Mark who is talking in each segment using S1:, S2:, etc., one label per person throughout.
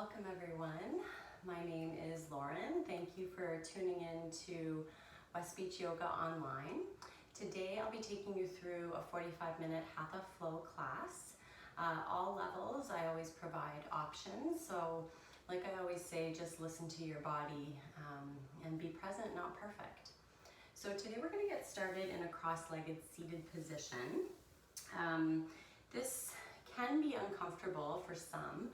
S1: Welcome everyone. My name is Lauren. Thank you for tuning in to West Beach Yoga Online. Today I'll be taking you through a 45-minute Hatha Flow class. All levels, I always provide options. So like I always say, just listen to your body and be present, not perfect. So today we're going to get started in a cross-legged seated position. This can be uncomfortable for some.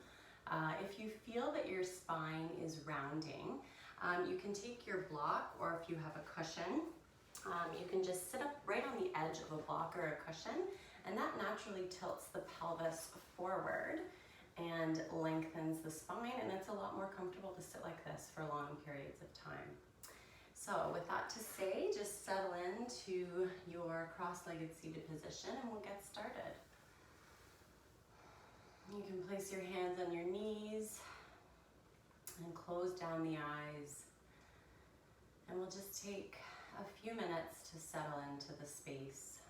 S1: If you feel that your spine is rounding, you can take your block, or if you have a cushion, you can just sit up right on the edge of a block or a cushion, and that naturally tilts the pelvis forward and lengthens the spine, and it's a lot more comfortable to sit like this for long periods of time. So with that to say, just settle into your cross-legged seated position and we'll get started. You can place your hands on your knees and close down the eyes. And we'll just take a few minutes to settle into the space.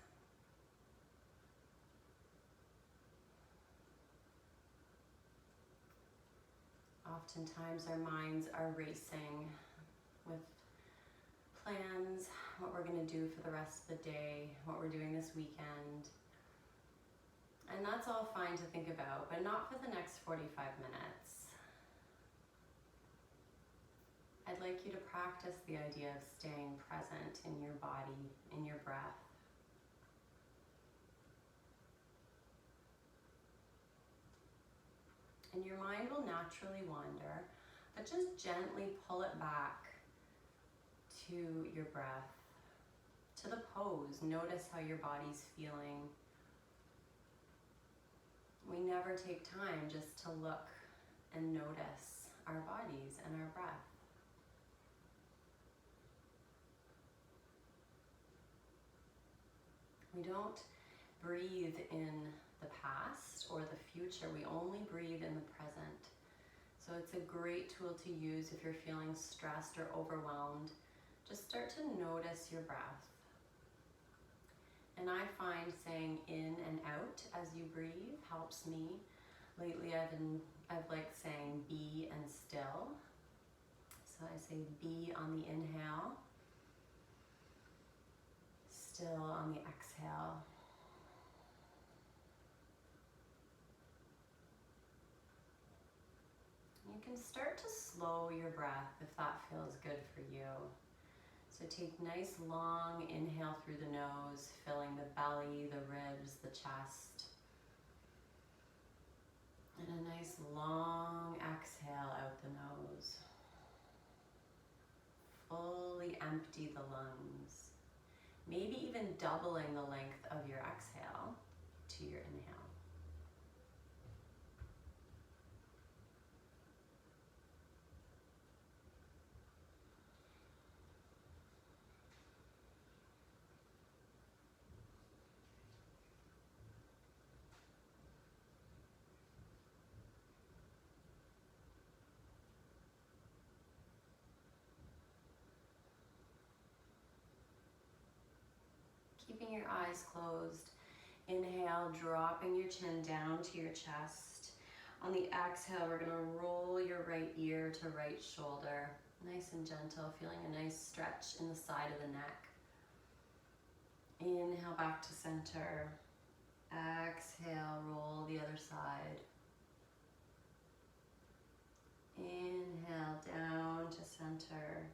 S1: Oftentimes our minds are racing with plans, what we're going to do for the rest of the day, what we're doing this weekend. And that's all fine to think about, but not for the next 45 minutes. I'd like you to practice the idea of staying present in your body, in your breath. And your mind will naturally wander, but just gently pull it back to your breath, to the pose. Notice how your body's feeling. We never take time just to look and notice our bodies and our breath. We don't breathe in the past or the future. We only breathe in the present. So it's a great tool to use if you're feeling stressed or overwhelmed. Just start to notice your breath. And I find saying in and out as you breathe helps me. Lately I've liked saying be and still. So I say be on the inhale, still on the exhale. You can start to slow your breath if that feels good for you. So take nice long inhale through the nose, filling the belly, the ribs, the chest. And a nice long exhale out the nose. Fully empty the lungs. Maybe even doubling the length of your exhale to your inhale. Keeping your eyes closed. Inhale, dropping your chin down to your chest. On the exhale, we're going to roll your right ear to right shoulder. Nice and gentle, feeling a nice stretch in the side of the neck. Inhale back to center. Exhale, roll the other side. Inhale down to center.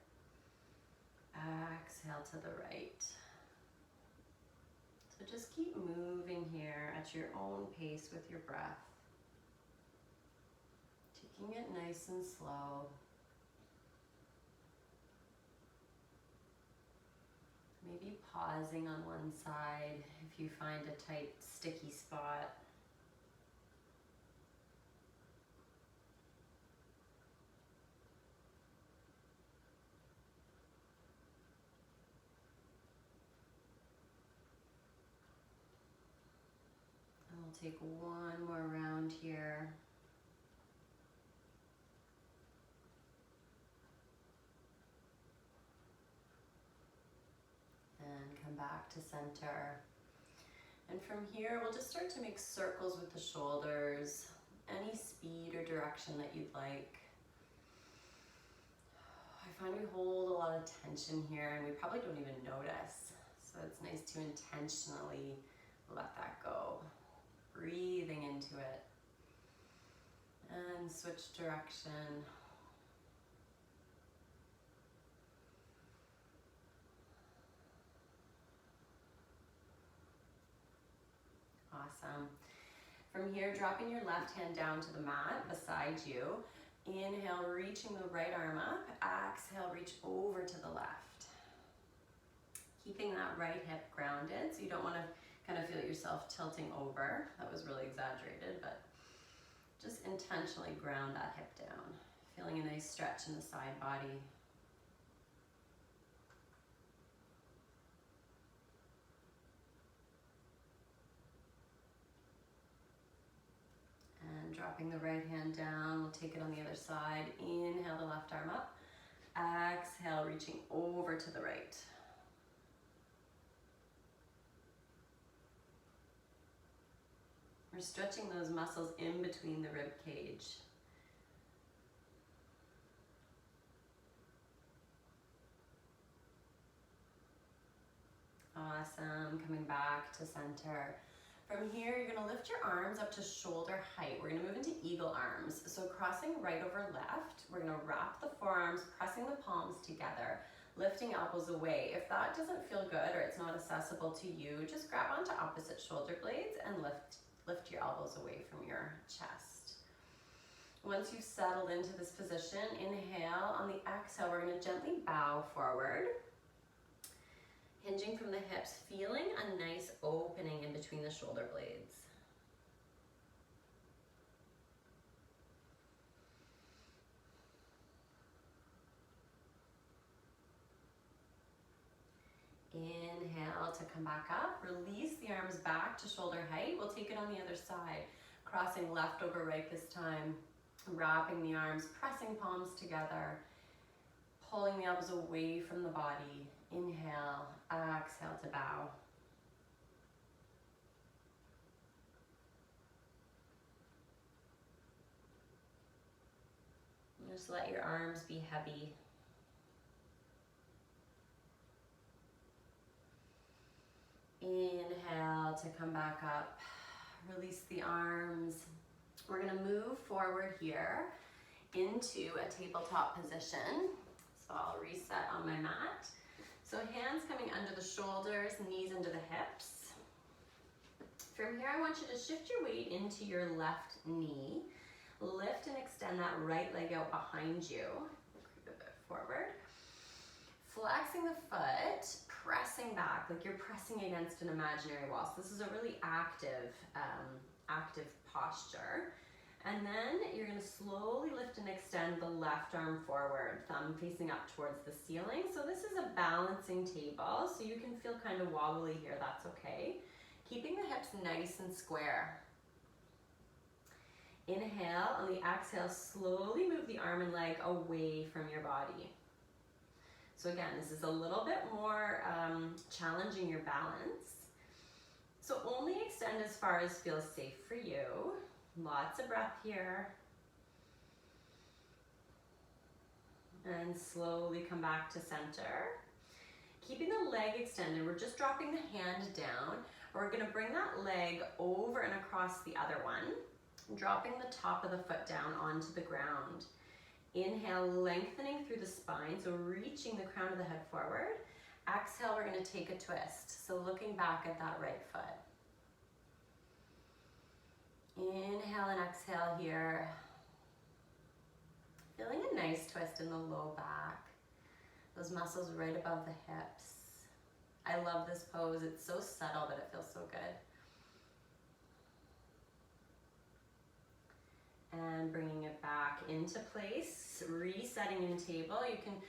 S1: Exhale to the right. So just keep moving here at your own pace with your breath. Taking it nice and slow. Maybe pausing on one side if you find a tight, sticky spot. We'll take one more round here. And come back to center. And from here, we'll just start to make circles with the shoulders, any speed or direction that you'd like. I find we hold a lot of tension here and we probably don't even notice. So it's nice to intentionally let that go. Breathing into it. And switch direction. Awesome. From here, dropping your left hand down to the mat beside you. Inhale, reaching the right arm up. Exhale, reach over to the left. Keeping that right hip grounded, so you don't want to kind of feel yourself tilting over. That was really exaggerated, but just intentionally ground that hip down. Feeling a nice stretch in the side body. And dropping the right hand down, we'll take it on the other side. Inhale the left arm up. Exhale, reaching over to the right. We're stretching those muscles in between the rib cage. Awesome. Coming back to center. From here, you're going to lift your arms up to shoulder height. We're going to move into eagle arms. So crossing right over left, we're going to wrap the forearms, pressing the palms together, lifting elbows away. If that doesn't feel good or it's not accessible to you, just grab onto opposite shoulder blades and lift your elbows away from your chest. Once you've settled into this position, inhale. On the exhale, we're going to gently bow forward. Hinging from the hips, feeling a nice opening in between the shoulder blades. Inhale to come back up. Release the arms back to shoulder height. We'll take it on the other side. Crossing left over right this time. Wrapping the arms, pressing palms together. Pulling the elbows away from the body. Inhale, exhale to bow. Just let your arms be heavy. Inhale to come back up. Release the arms. We're going to move forward here into a tabletop position. So I'll reset on my mat. So hands coming under the shoulders, knees into the hips. From here, I want you to shift your weight into your left knee. Lift and extend that right leg out behind you. Creep a bit forward. Flexing the foot, pressing back like you're pressing against an imaginary wall. So this is a really active posture. And then you're going to slowly lift and extend the left arm forward, thumb facing up towards the ceiling. So this is a balancing table, so you can feel kind of wobbly here, that's okay. Keeping the hips nice and square. Inhale, on the exhale, slowly move the arm and leg away from your body. So again, this is a little bit more challenging your balance. So only extend as far as feels safe for you. Lots of breath here. And slowly come back to center. Keeping the leg extended, we're just dropping the hand down. We're gonna bring that leg over and across the other one, dropping the top of the foot down onto the ground. Inhale, lengthening through the spine, so reaching the crown of the head forward. Exhale, we're gonna take a twist. So looking back at that right foot. Inhale and exhale here. Feeling a nice twist in the low back. Those muscles right above the hips. I love this pose. It's so subtle, but it feels so good. And bringing it back into place. Resetting in table. You can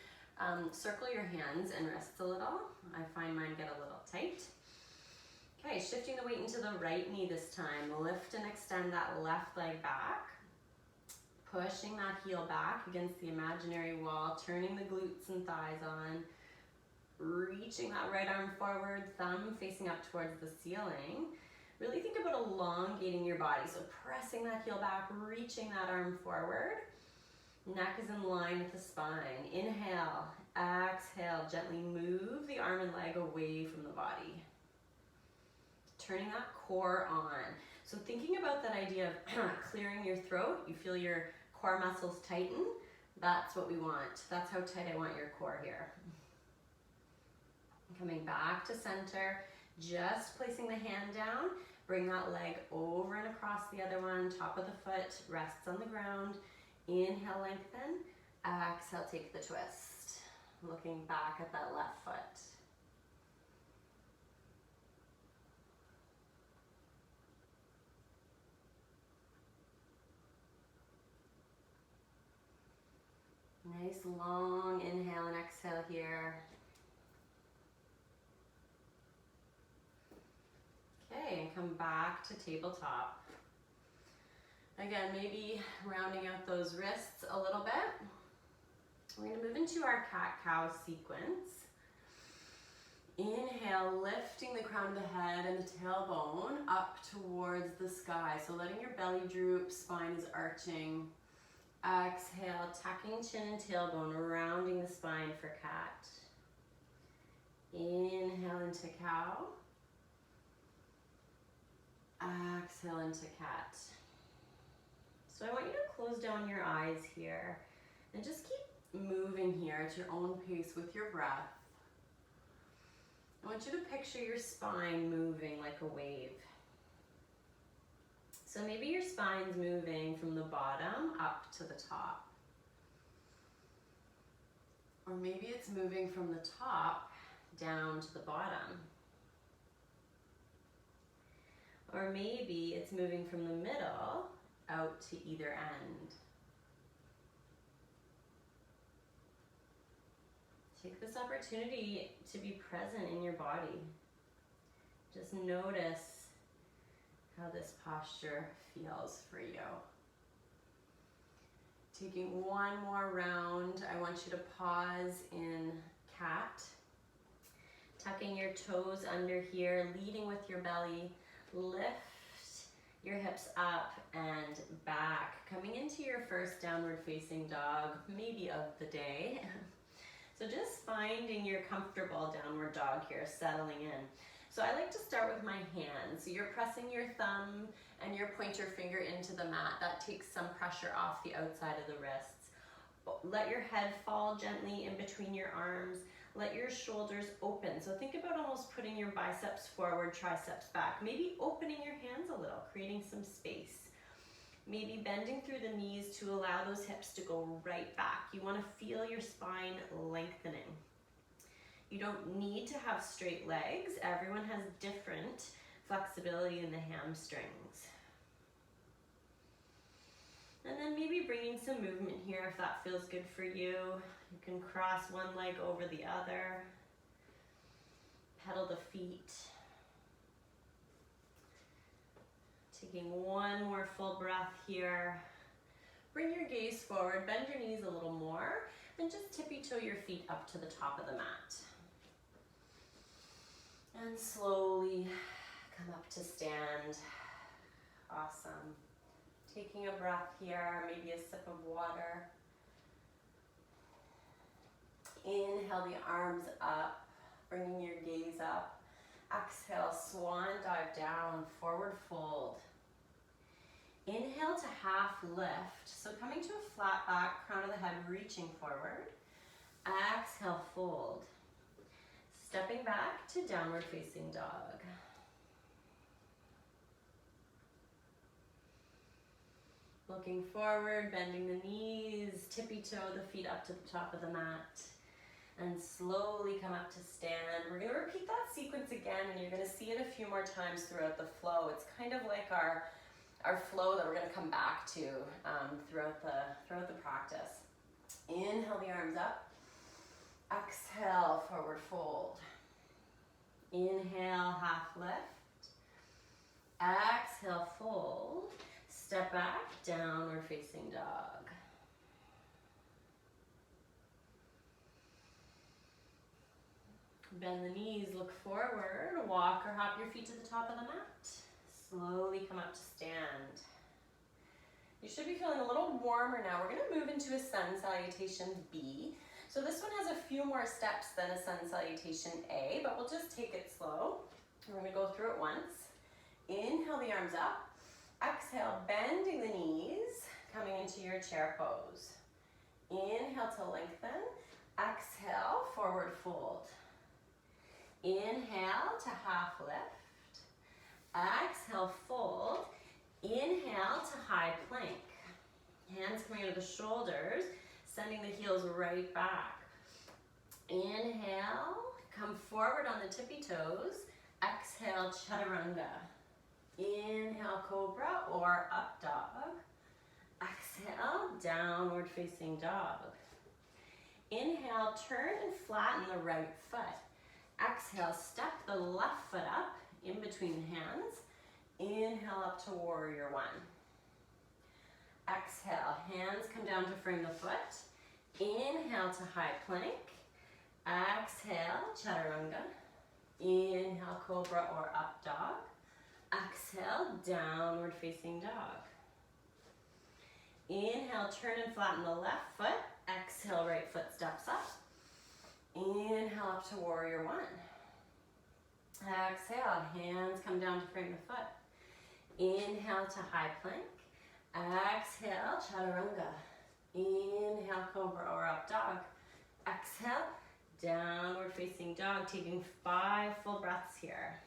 S1: circle your hands and wrists a little. I find mine get a little tight. Okay, shifting the weight into the right knee this time. Lift and extend that left leg back. Pushing that heel back against the imaginary wall, turning the glutes and thighs on. Reaching that right arm forward, thumb facing up towards the ceiling. Really think about elongating your body. So pressing that heel back, reaching that arm forward. Neck is in line with the spine. Inhale, exhale, gently move the arm and leg away from the body. Turning that core on. So thinking about that idea of clearing your throat, you feel your core muscles tighten. That's what we want. That's how tight I want your core here. Coming back to center, just placing the hand down. Bring that leg over and across the other one. Top of the foot rests on the ground. Inhale, lengthen. Exhale, take the twist. Looking back at that left foot. Nice long inhale and exhale here. Okay, and come back to tabletop. Again, maybe rounding out those wrists a little bit. We're going to move into our cat-cow sequence. Inhale, lifting the crown of the head and the tailbone up towards the sky. So letting your belly droop, spine is arching. Exhale, tucking chin and tailbone, rounding the spine for cat. Inhale into cow. Exhale into cat. So I want you to close down your eyes here and just keep moving here at your own pace with your breath. I want you to picture your spine moving like a wave. So maybe your spine's moving from the bottom up to the top. Or maybe it's moving from the top down to the bottom. Or maybe it's moving from the middle out to either end. Take this opportunity to be present in your body. Just notice how this posture feels for you. Taking one more round, I want you to pause in cat. Tucking your toes under here, leading with your belly. Lift your hips up and back. Coming into your first downward facing dog, maybe of the day. So just finding your comfortable downward dog here, settling in. So I like to start with my hands. So you're pressing your thumb and your pointer finger into the mat. That takes some pressure off the outside of the wrists. Let your head fall gently in between your arms. Let your shoulders open. So think about almost putting your biceps forward, triceps back. Maybe opening your hands a little, creating some space. Maybe bending through the knees to allow those hips to go right back. You want to feel your spine lengthening. You don't need to have straight legs. Everyone has different flexibility in the hamstrings. And then maybe bringing some movement here if that feels good for you. You can cross one leg over the other. Pedal the feet. Taking one more full breath here. Bring your gaze forward, bend your knees a little more, and just tippy toe your feet up to the top of the mat. And slowly come up to stand. Awesome. Taking a breath here, maybe a sip of water. Inhale the arms up, bringing your gaze up. Exhale, swan dive down, forward fold. Inhale to half lift. So coming to a flat back, crown of the head reaching forward. Exhale, fold. Stepping back to downward facing dog. Looking forward, bending the knees, tippy toe the feet up to the top of the mat. And slowly come up to stand. We're going to repeat that sequence again, and you're going to see it a few more times throughout the flow. It's kind of like our flow that we're going to come back to throughout the practice. Inhale the arms up. Exhale, forward fold. Inhale, half lift. Exhale, fold. Step back, downward facing dog. Bend the knees, look forward, walk or hop your feet to the top of the mat. Slowly come up to stand. You should be feeling a little warmer now. We're gonna move into a sun salutation B. So this one has a few more steps than a sun salutation A, but we'll just take it slow. We're gonna go through it once. Inhale the arms up. Exhale, bending the knees, coming into your chair pose. Inhale to lengthen. Exhale, forward fold. Inhale to half lift. Exhale, fold. Inhale to high plank. Hands coming out of the shoulders, sending the heels right back. Inhale, come forward on the tippy toes. Exhale, chaturanga. Inhale, cobra or up dog. Exhale, downward facing dog. Inhale, turn and flatten the right foot. Exhale, step the left foot up in between the hands. Inhale up to warrior one. Exhale, hands come down to frame the foot. Inhale to high plank. Exhale, chaturanga. Inhale, cobra or up dog. Exhale, downward facing dog. Inhale, turn and flatten the left foot. Exhale, right foot steps up. Inhale up to warrior one. Exhale, hands come down to frame the foot. Inhale to high plank. Exhale, chaturanga. Inhale, cobra or up dog. Exhale, downward facing dog, taking 5 full breaths here.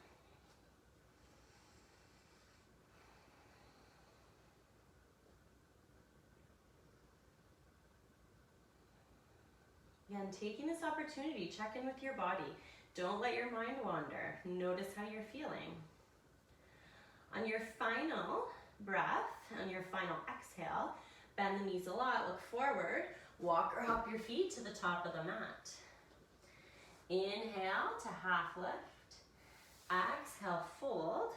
S1: Again, taking this opportunity, check in with your body. Don't let your mind wander. Notice how you're feeling. On your final breath, on your final exhale, bend the knees a lot, look forward, walk or hop your feet to the top of the mat. Inhale to half lift. Exhale, fold.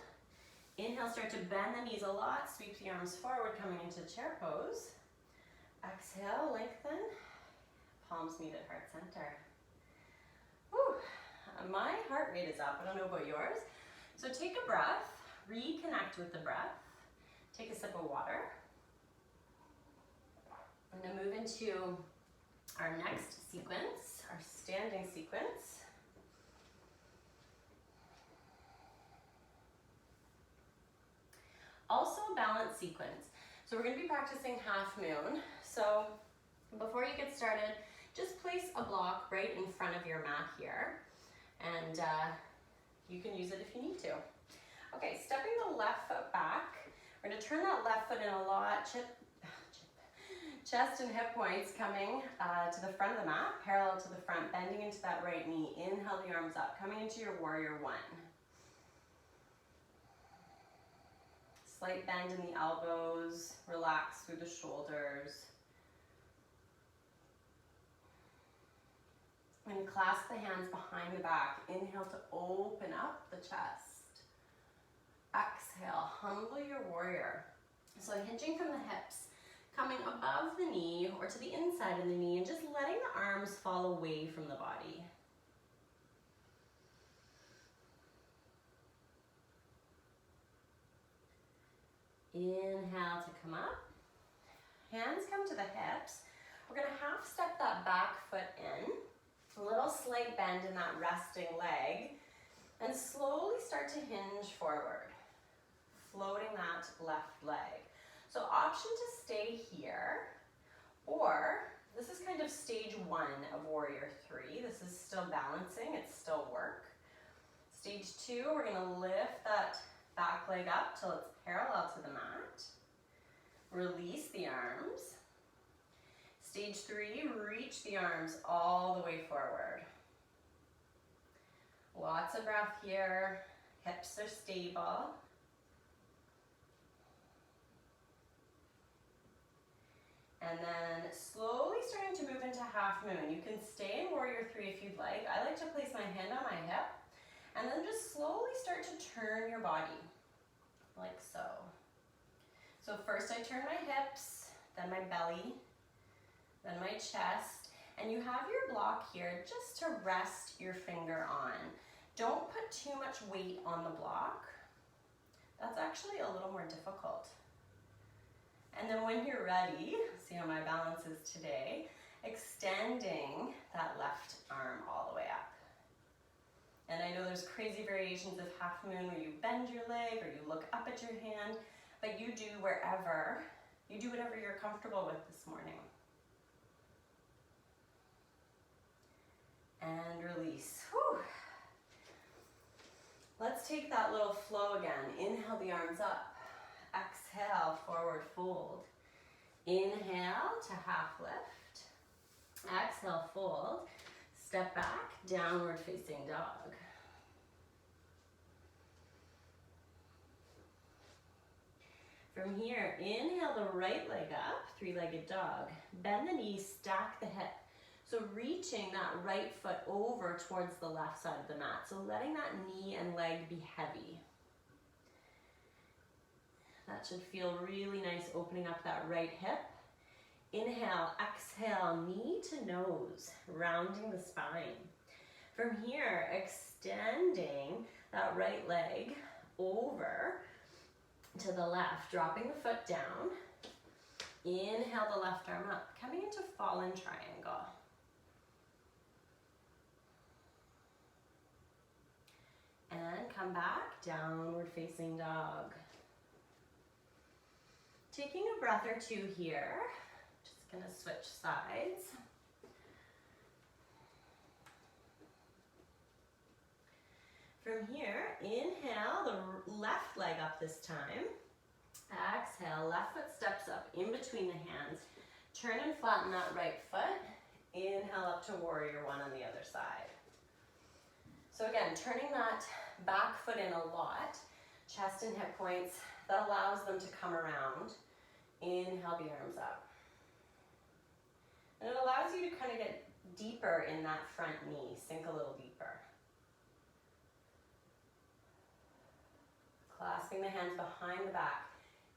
S1: Inhale, start to bend the knees a lot, sweep the arms forward, coming into chair pose. Exhale, lengthen. Palms meet at heart center. Whew. My heart rate is up. I don't know about yours. So take a breath, reconnect with the breath. Take a sip of water. I'm going to move into our next sequence, our standing sequence. Also a balance sequence. So we're going to be practicing half moon. So before you get started, just place a block right in front of your mat here, and you can use it if you need to. Okay, stepping the left foot back, we're going to turn that left foot in a lot, chest and hip points coming to the front of the mat, parallel to the front, bending into that right knee. Inhale the arms up, coming into your warrior one. Slight bend in the elbows, relax through the shoulders. And clasp the hands behind the back. Inhale to open up the chest. Exhale, humble your warrior. So hinging from the hips, coming above the knee or to the inside of the knee, and just letting the arms fall away from the body. Inhale to come up. Hands come to the hips. We're going to half step that back foot in. A little slight bend in that resting leg, and slowly start to hinge forward, floating that left leg. So option to stay here, or this is kind of stage 1 of warrior 3. This is still balancing, it's still work. Stage 2, we're going to lift that back leg up till it's parallel to the mat. Release the arms. Stage 3, reach the arms all the way forward. Lots of breath here. Hips are stable. And then slowly starting to move into half moon. You can stay in warrior 3 if you'd like. I like to place my hand on my hip and then just slowly start to turn your body, like so. So first I turn my hips, then my belly, then my chest, and you have your block here just to rest your finger on. Don't put too much weight on the block. that's actually a little more difficult. And then when you're ready, see how my balance is today, extending that left arm all the way up. And I know there's crazy variations of half moon where you bend your leg or you look up at your hand, but you do whatever you're comfortable with this morning. And release. Whew. Let's take that little flow again. Inhale the arms up. Exhale, forward fold. Inhale to half lift. Exhale, fold. Step back, downward facing dog. From here, inhale the right leg up, three-legged dog. Bend the knees, stack the hip. So reaching that right foot over towards the left side of the mat. So letting that knee and leg be heavy. That should feel really nice, opening up that right hip. Inhale, exhale, knee to nose, rounding the spine. From here, extending that right leg over to the left, dropping the foot down. Inhale the left arm up, coming into fallen triangle. And come back, downward facing dog. Taking a breath or two here. Just gonna switch sides. From here, inhale the left leg up this time. Exhale, left foot steps up in between the hands. Turn and flatten that right foot. Inhale up to warrior one on the other side. So again, turning that back foot in a lot, chest and hip points, that allows them to come around. Inhale the arms up. And it allows you to kind of get deeper in that front knee, sink a little deeper. Clasping the hands behind the back.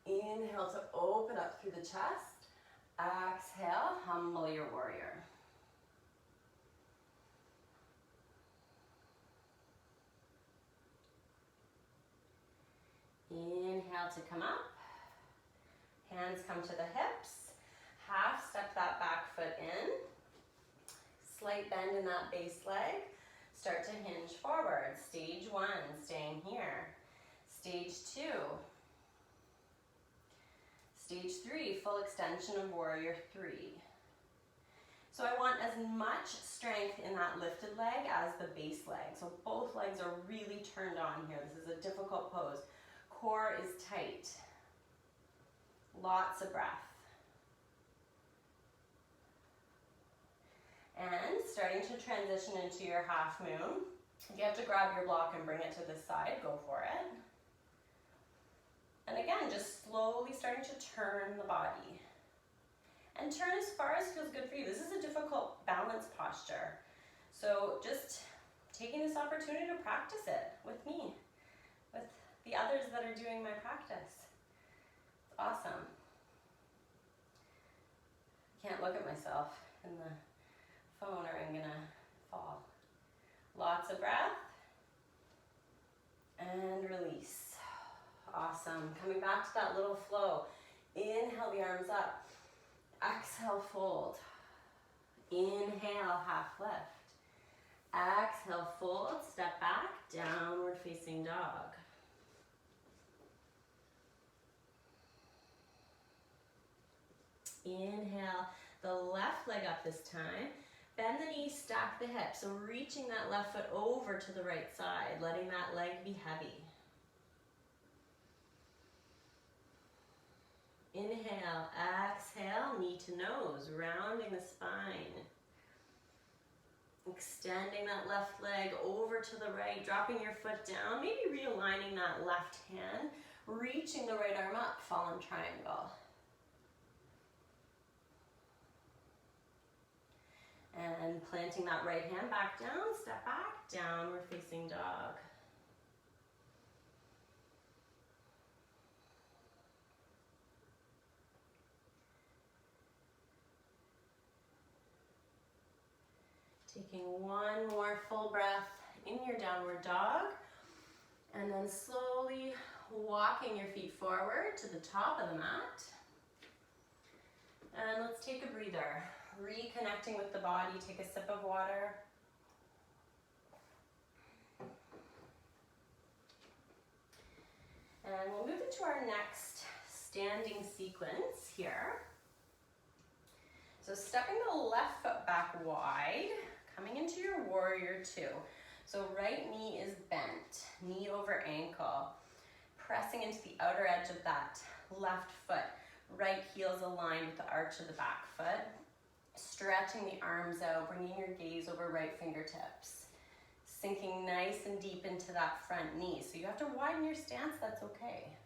S1: Inhale to open up through the chest. Exhale, humble your warrior. Inhale to come up. Hands come to the hips. Half step that back foot in. Slight bend in that base leg. Start to hinge forward. Stage one, staying here. Stage two. Stage three, full extension of warrior three. So I want as much strength in that lifted leg as the base leg. So both legs are really turned on here. This is a difficult pose. Core is tight. Lots of breath. And starting to transition into your half moon. If you have to grab your block and bring it to this side, go for it. And again, just slowly starting to turn the body. And turn as far as feels good for you. This is a difficult balance posture. So just taking this opportunity to practice it with me, with the others that are doing my practice. It's awesome. I can't look at myself in the phone or I'm gonna fall. Lots of breath. And release. Awesome. Coming back to that little flow. Inhale the arms up. Exhale, fold. Inhale, half lift. Exhale, fold, step back, downward facing dog. Inhale the left leg up this time. Bend the knees, stack the hips. So reaching that left foot over to the right side, letting that leg be heavy. Inhale, exhale, knee to nose, rounding the spine. Extending that left leg over to the right, dropping your foot down, maybe realigning that left hand, reaching the right arm up, fallen triangle. And planting that right hand back down, step back, downward facing dog. Taking one more full breath in your downward dog. And then slowly walking your feet forward to the top of the mat. And let's take a breather. Reconnecting with the body, take a sip of water. And we'll move into our next standing sequence here. So stepping the left foot back wide, coming into your warrior two. So right knee is bent, knee over ankle. Pressing into the outer edge of that left foot. Right heel's aligned with the arch of the back foot. Stretching the arms out, bringing your gaze over right fingertips. Sinking nice and deep into that front knee. So you have to widen your stance, that's okay.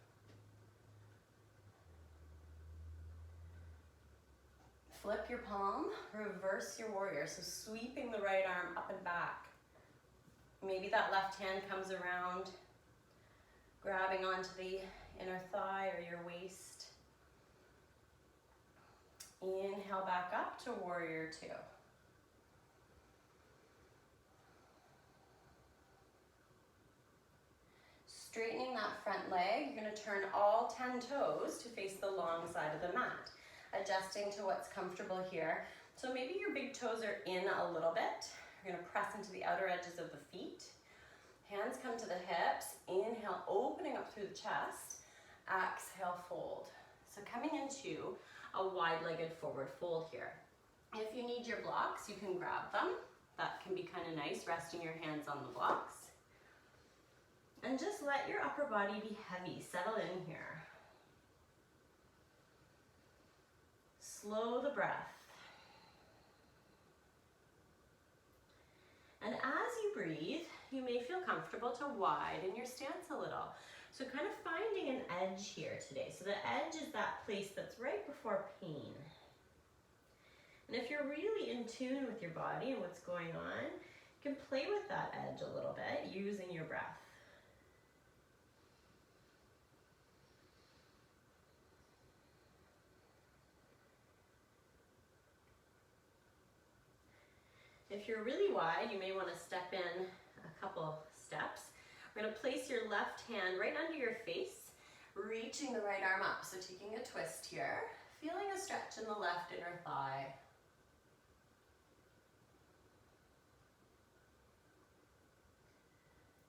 S1: Flip your palm, reverse your warrior. So sweeping the right arm up and back. Maybe that left hand comes around, grabbing onto the inner thigh or your waist. Inhale back up to warrior two. Straightening that front leg, you're going to turn all 10 toes to face the long side of the mat. Adjusting to what's comfortable here. So maybe your big toes are in a little bit. You're going to press into the outer edges of the feet. Hands come to the hips. Inhale, opening up through the chest. Exhale, fold. So coming into a wide-legged forward fold here. If you need your blocks, you can grab them. That can be kind of nice, resting your hands on the blocks. And just let your upper body be heavy. Settle in here. Slow the breath. And as you breathe, you may feel comfortable to widen your stance a little. So kind of finding an edge here today. So the edge is that place that's right before pain. And if you're really in tune with your body and what's going on, you can play with that edge a little bit using your breath. If you're really wide, you may want to step in a couple steps. We're going to place your left hand right under your face, reaching the right arm up. So taking a twist here, feeling a stretch in the left inner thigh.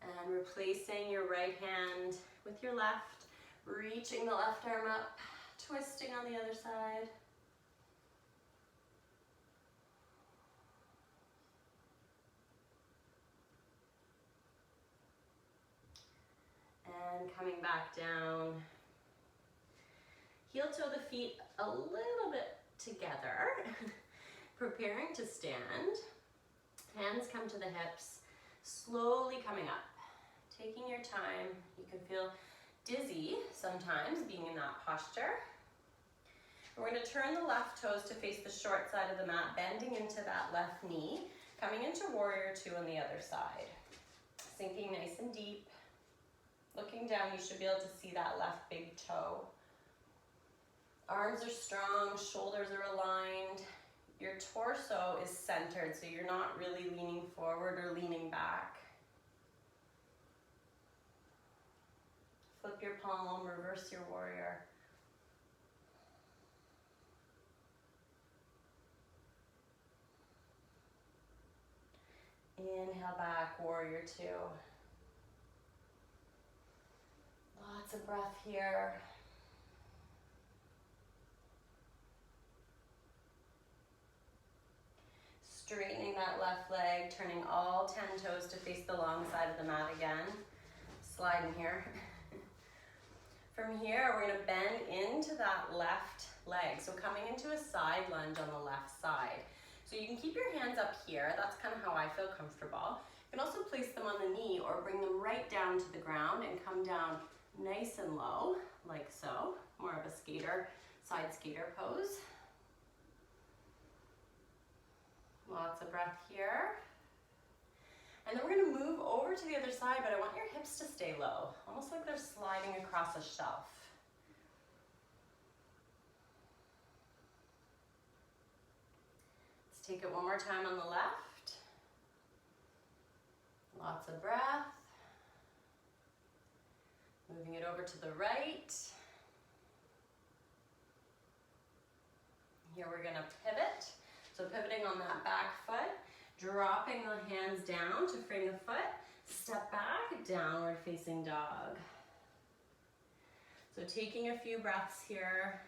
S1: And replacing your right hand with your left, reaching the left arm up, twisting on the other side. And coming back down. Heel toe the feet a little bit together. Preparing to stand. Hands come to the hips. Slowly coming up. Taking your time. You can feel dizzy sometimes being in that posture. We're going to turn the left toes to face the short side of the mat, bending into that left knee. Coming into warrior two on the other side. Sinking nice and deep. Looking down, you should be able to see that left big toe. Arms are strong, shoulders are aligned. Your torso is centered, so you're not really leaning forward or leaning back. Flip your palm, reverse your warrior. Inhale back, warrior two. Lots of breath here. Straightening that left leg, turning all 10 toes to face the long side of the mat again. Sliding here. From here, we're going to bend into that left leg. So coming into a side lunge on the left side. So you can keep your hands up here. That's kind of how I feel comfortable. You can also place them on the knee or bring them right down to the ground and come down nice and low, like so. More of a skater, side skater pose. Lots of breath here. And then we're going to move over to the other side, but I want your hips to stay low, almost like they're sliding across a shelf. Let's take it one more time on the left. Lots of breath. it over to the right. Here we're gonna pivot. So pivoting on that back foot, dropping the hands down to frame the foot, step back, downward facing dog. So taking a few breaths here.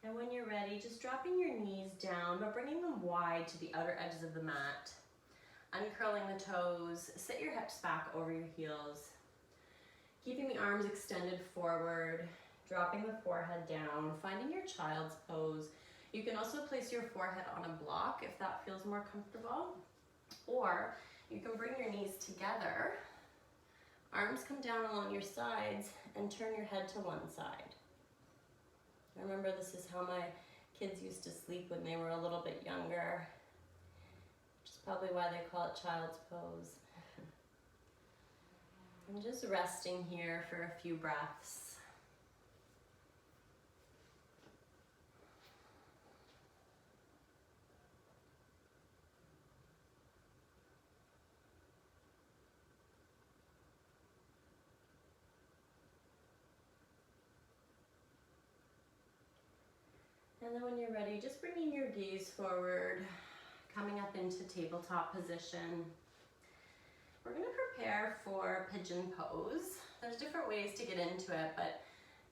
S1: And when you're ready, just dropping your knees down, but bringing them wide to the outer edges of the mat. Uncurling the toes, sit your hips back over your heels. Keeping the arms extended forward, dropping the forehead down, finding your child's pose. You can also place your forehead on a block if that feels more comfortable. Or you can bring your knees together, arms come down along your sides, and turn your head to one side. I remember this is how my kids used to sleep when they were a little bit younger, which is probably why they call it child's pose. I'm just resting here for a few breaths. And then when you're ready, just bringing your gaze forward, coming up into tabletop position. We're gonna prepare for pigeon pose. There's different ways to get into it, but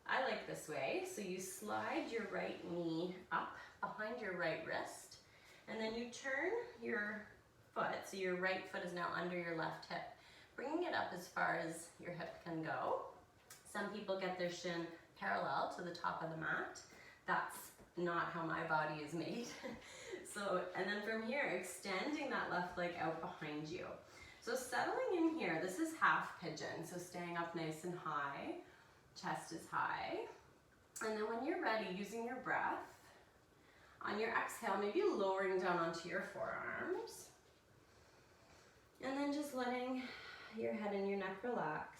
S1: I like this way. So you slide your right knee up behind your right wrist, and then you turn your foot, so your right foot is now under your left hip, bringing it up as far as your hip can go. Some people get their shin parallel to the top of the mat. That's not how my body is made. So, and then from here, extending that left leg out behind you. So settling in here, this is half pigeon. So staying up nice and high, chest is high. And then when you're ready, using your breath, on your exhale, maybe lowering down onto your forearms. And then just letting your head and your neck relax.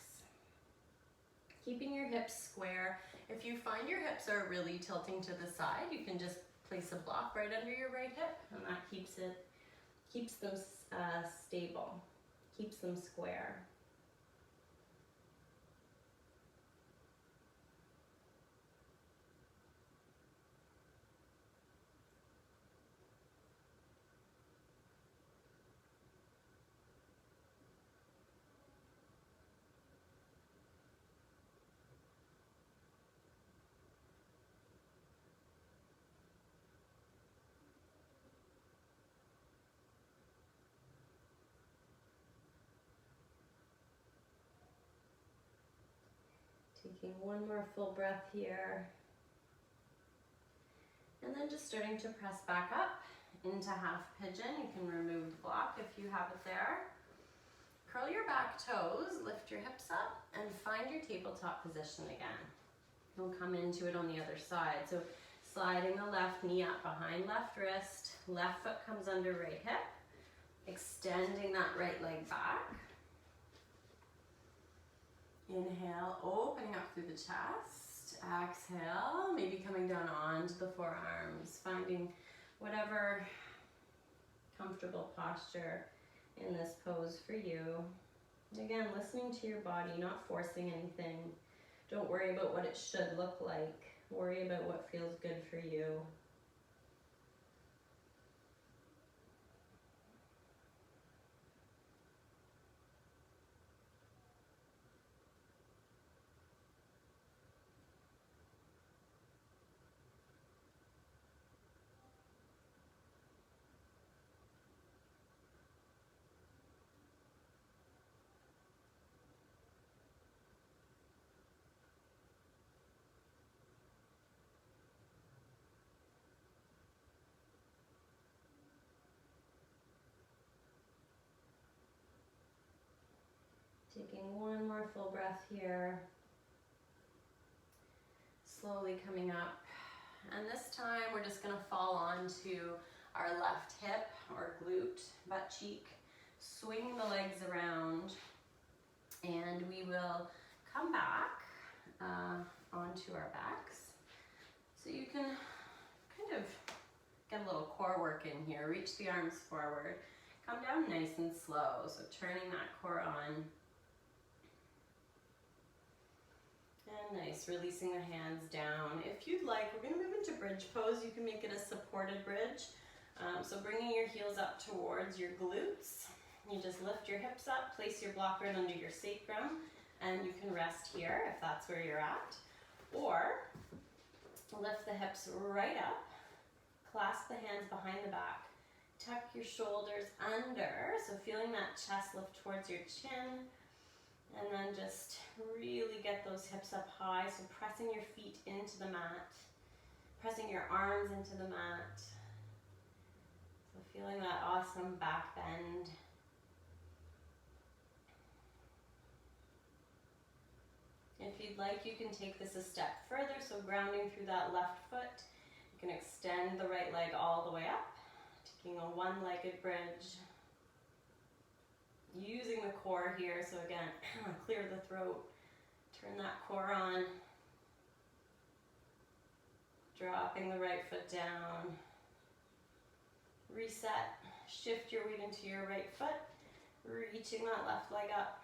S1: Keeping your hips square. If you find your hips are really tilting to the side, you can just place a block right under your right hip, and that keeps them stable, keeps them square. Taking one more full breath here. And then just starting to press back up into half pigeon. You can remove the block if you have it there. Curl your back toes, lift your hips up, and find your tabletop position again. You'll come into it on the other side. So sliding the left knee up behind left wrist, left foot comes under right hip, extending that right leg back. Inhale, opening up through the chest. Exhale, maybe coming down onto the forearms, finding whatever comfortable posture in this pose for you. Again, listening to your body, not forcing anything. Don't worry about what it should look like. Worry about what feels good for you. Taking one more full breath here. Slowly coming up. And this time we're just gonna fall onto our left hip or glute, butt cheek, swing the legs around and will come back onto our backs. So you can kind of get a little core work in here. Reach the arms forward. Come down nice and slow. So turning that core on. And nice, releasing the hands down. If you'd like, we're going to move into bridge pose. You can make it a supported bridge. So bringing your heels up towards your glutes. You just lift your hips up, place your block right under your sacrum, and you can rest here if that's where you're at. Or lift the hips right up, clasp the hands behind the back, tuck your shoulders under, so feeling that chest lift towards your chin, and then just really get those hips up high, so pressing your feet into the mat, pressing your arms into the mat, so feeling that awesome back bend. If you'd like, you can take this a step further, so grounding through that left foot. You can extend the right leg all the way up, taking a one-legged bridge. Using the core here, so again, clear the throat, turn that core on. Dropping the right foot down. Reset, shift your weight into your right foot, reaching that left leg up.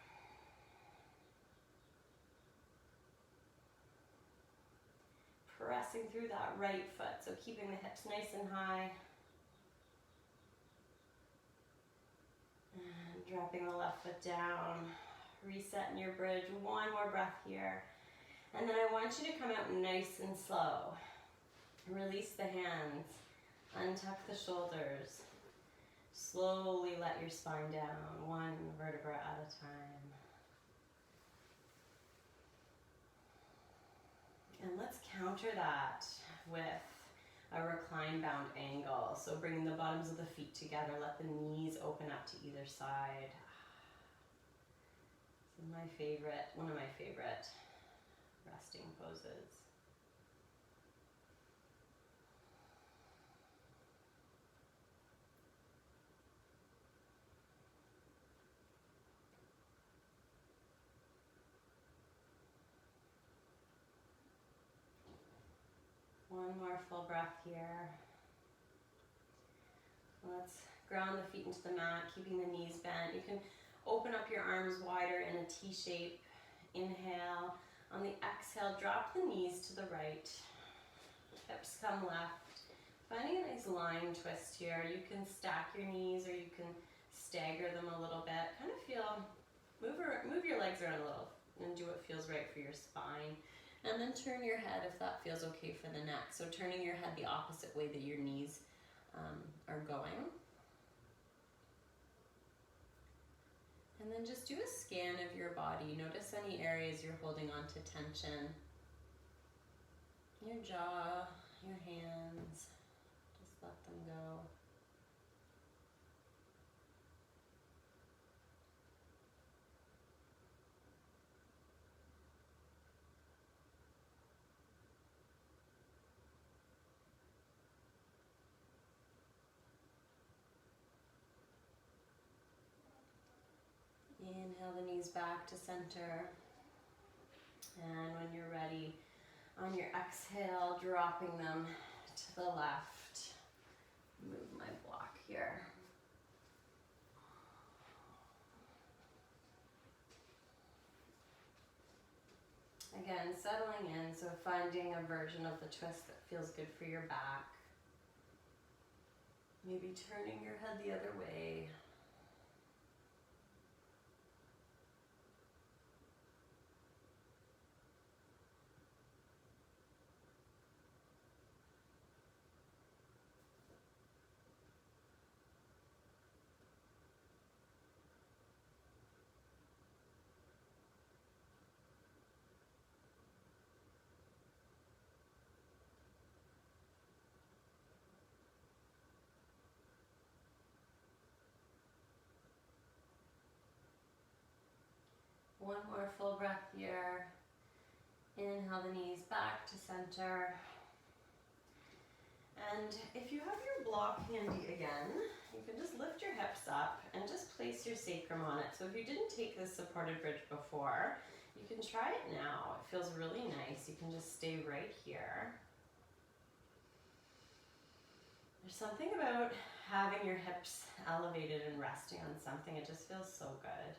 S1: Pressing through that right foot, so keeping the hips nice and high. And dropping the left foot down, resetting your bridge. One more breath here. And then I want you to come out nice and slow. Release the hands, untuck the shoulders. Slowly let your spine down, one vertebra at a time. And let's counter that with a recline bound angle. So bringing the bottoms of the feet together, let the knees open up to either side. This is my favorite, one of my favorite resting poses. One more full breath here. Let's ground the feet into the mat, keeping the knees bent. You can open up your arms wider in a T shape. Inhale. On the exhale, drop the knees to the right. Hips come left. Finding a nice line twist here. You can stack your knees or you can stagger them a little bit. Kind of feel, move your legs around a little and do what feels right for your spine. And then turn your head if that feels okay for the neck. So turning your head the opposite way that your knees are going. And then just do a scan of your body. Notice any areas you're holding on to tension. Your jaw, your hands, just let them go. Inhale the knees back to center. And when you're ready, on your exhale, dropping them to the left. Move my block here. Again, settling in, so finding a version of the twist that feels good for your back. Maybe turning your head the other way. One more full breath here. Inhale the knees back to center. And if you have your block handy again, you can just lift your hips up and just place your sacrum on it. So if you didn't take this supported bridge before, You can try it now. It feels really nice. You can just stay right here. There's something about having your hips elevated and resting on something. It just feels so good.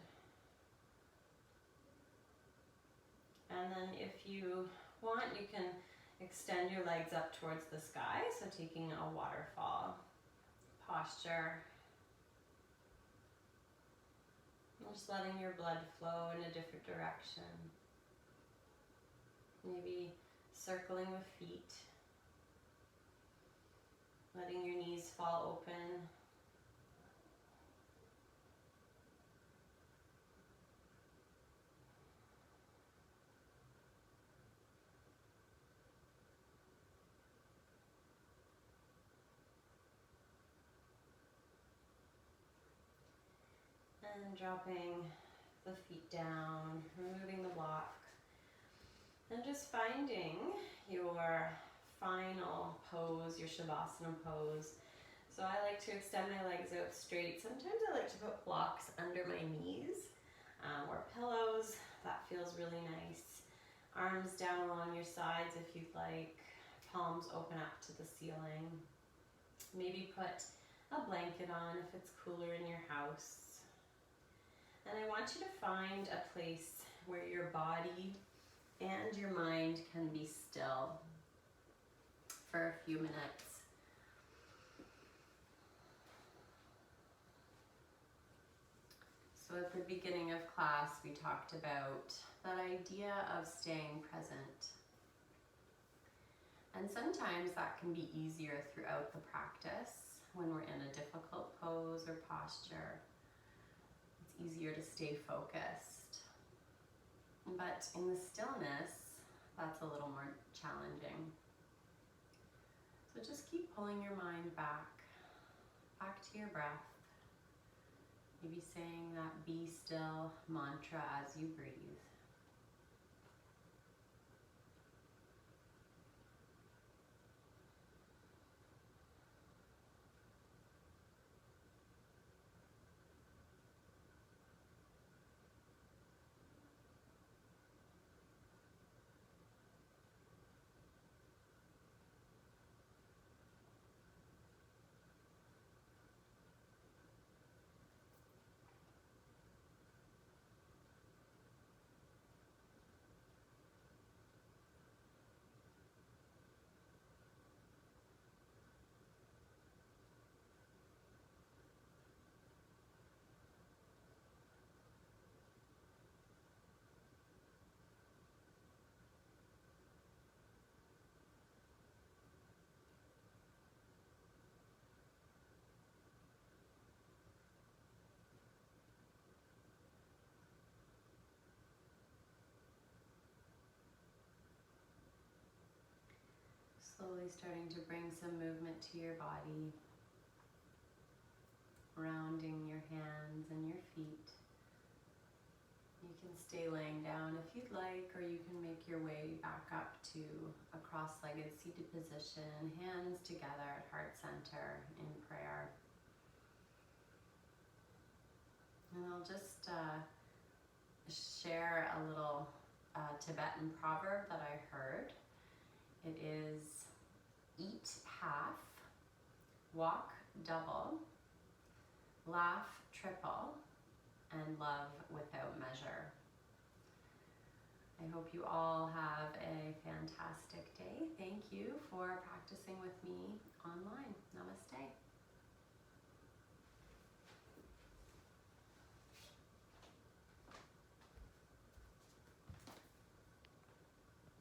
S1: And then if you want, you can extend your legs up towards the sky. So taking a waterfall posture. Just letting your blood flow in a different direction. Maybe circling with feet. Letting your knees fall open. And dropping the feet down, removing the block. And just finding your final pose, your Shavasana pose. So I like to extend my legs out straight. Sometimes I like to put blocks under my knees or pillows. That feels really nice. Arms down along your sides if you'd like. Palms open up to the ceiling. Maybe put a blanket on if it's cooler in your house. And I want you to find a place where your body and your mind can be still for a few minutes. So at the beginning of class, we talked about that idea of staying present. And sometimes that can be easier throughout the practice when we're in a difficult pose or posture. It's easier to stay focused. But in the stillness, that's a little more challenging. So just keep pulling your mind back to your breath. Maybe saying that be still mantra as you breathe. Slowly starting to bring some movement to your body, rounding your hands and your feet. You can stay laying down if you'd like, or you can make your way back up to a cross-legged seated position, hands together at heart center in prayer. And I'll just share a little Tibetan proverb that I heard. It is, eat half, walk double, laugh triple, and love without measure. I hope you all have a fantastic day. Thank you for practicing with me online. Namaste.